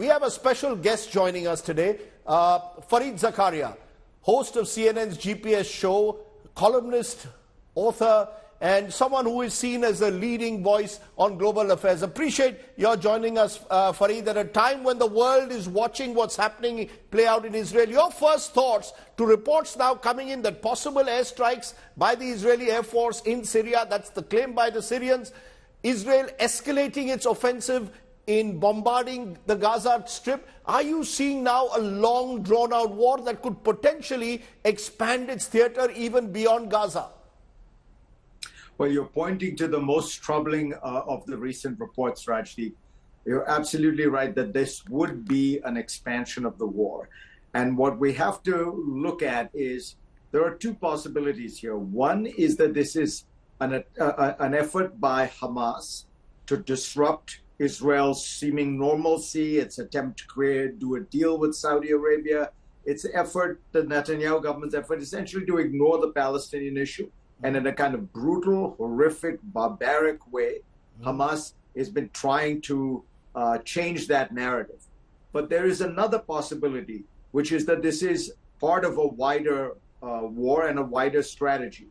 we have a special guest joining us today, Fareed Zakaria, host of CNN's GPS show, columnist, author, and someone who is seen as a leading voice on global affairs. Appreciate your joining us, Fareed, at a time when the world is watching what's happening play out in Israel. Your first thoughts to reports now coming in that possible airstrikes by the Israeli Air Force in Syria, that's the claim by the Syrians, Israel escalating its offensive in bombarding the Gaza Strip. Are you seeing now a long drawn-out war that could potentially expand its theater even beyond Gaza? Well, you're pointing to the most troubling of the recent reports, Rajdeep. You're absolutely right that this would be an expansion of the war. And what we have to look at is there are two possibilities here. One is that this is an effort by Hamas to disrupt Israel's seeming normalcy, its attempt to do a deal with Saudi Arabia, its effort, the Netanyahu government's effort, essentially to ignore the Palestinian issue. And in a kind of brutal, horrific, barbaric way, Hamas has been trying to change that narrative. But there is another possibility, which is that this is part of a wider war and a wider strategy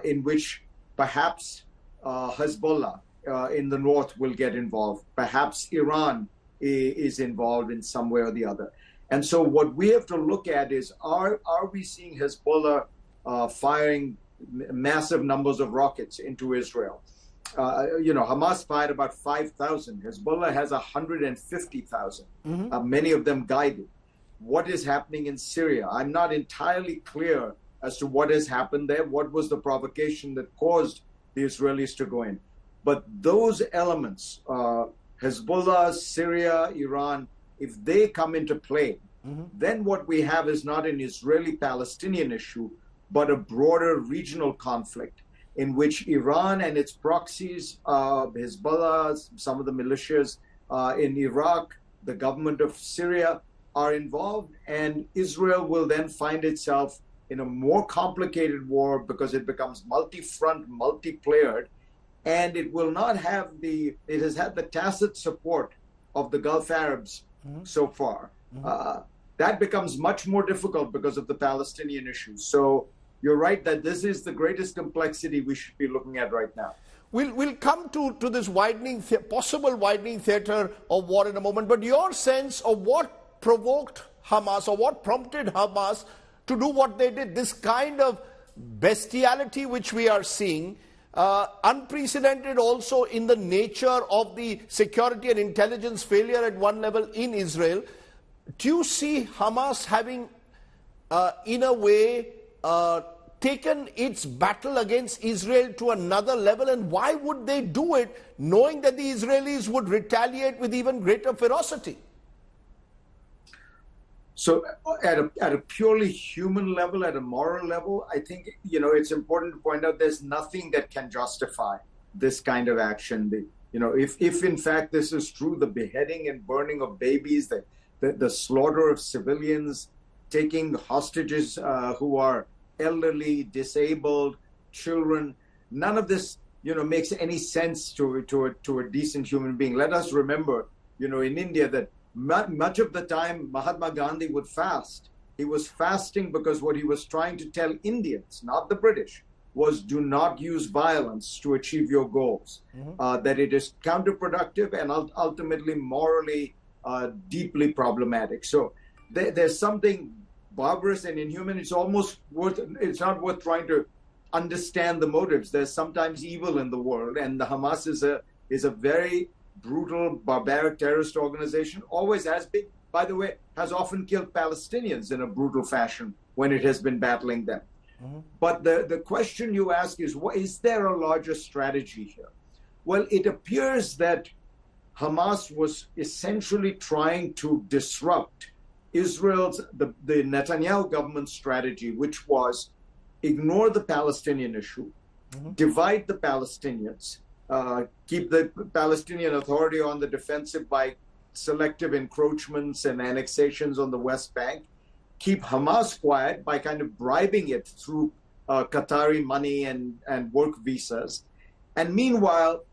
in which perhaps Hezbollah in the north will get involved. Perhaps Iran is involved in some way or the other. And so what we have to look at is, are we seeing Hezbollah firing massive numbers of rockets into Israel? Hamas fired about 5,000. Hezbollah has 150,000, many of them guided. What is happening in Syria? I'm not entirely clear as to what has happened there. What was the provocation that caused the Israelis to go in? But those elements, Hezbollah, Syria, Iran, if they come into play, then what we have is not an Israeli-Palestinian issue, but a broader regional conflict in which Iran and its proxies, Hezbollah, some of the militias in Iraq, the government of Syria are involved, and Israel will then find itself in a more complicated war because it becomes multi-front, multi-playered, and it will not have it has had the tacit support of the Gulf Arabs so far. That becomes much more difficult because of the Palestinian issue. So you're right that this is the greatest complexity we should be looking at right now. We'll come to this possible widening theater of war in a moment, but your sense of what provoked Hamas or what prompted Hamas to do what they did, this kind of bestiality which we are seeing, unprecedented also in the nature of the security and intelligence failure at one level in Israel. Do you see Hamas having, in a way, taken its battle against Israel to another level? And why would they do it, knowing that the Israelis would retaliate with even greater ferocity? So at a purely human level, at a moral level, I think, it's important to point out there's nothing that can justify this kind of action. If in fact this is true, the beheading and burning of babies, the slaughter of civilians, taking hostages who are elderly, disabled, children, none of this, makes any sense to a decent human being. Let us remember, in India that much of the time Mahatma Gandhi would fast. He was fasting because what he was trying to tell Indians, not the British, was do not use violence to achieve your goals. That it is counterproductive and ultimately morally deeply problematic. So there's something barbarous and inhuman. It's not worth trying to understand the motives. There's sometimes evil in the world, and the Hamas is a very brutal, barbaric terrorist organization, always has been, by the way, has often killed Palestinians in a brutal fashion when it has been battling them. But the question you ask is there a larger strategy here? Well, it appears that Hamas was essentially trying to disrupt Israel's, the Netanyahu government strategy, which was ignore the Palestinian issue, divide the Palestinians, keep the Palestinian Authority on the defensive by selective encroachments and annexations on the West Bank, keep Hamas quiet by kind of bribing it through Qatari money and work visas. And meanwhile,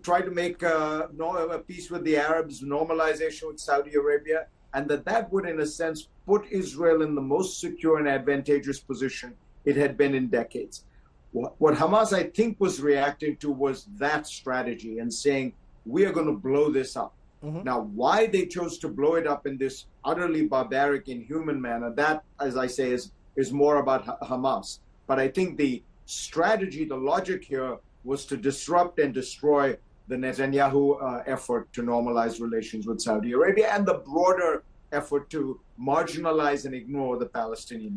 try to make a peace with the Arabs, normalization with Saudi Arabia, and that would, in a sense, put Israel in the most secure and advantageous position it had been in decades. What Hamas, I think, was reacting to was that strategy and saying, we are going to blow this up. Now, why they chose to blow it up in this utterly barbaric, inhuman manner, that, as I say, is more about Hamas. But I think the strategy, the logic here was to disrupt and destroy the Netanyahu effort to normalize relations with Saudi Arabia and the broader effort to marginalize and ignore the Palestinian issue.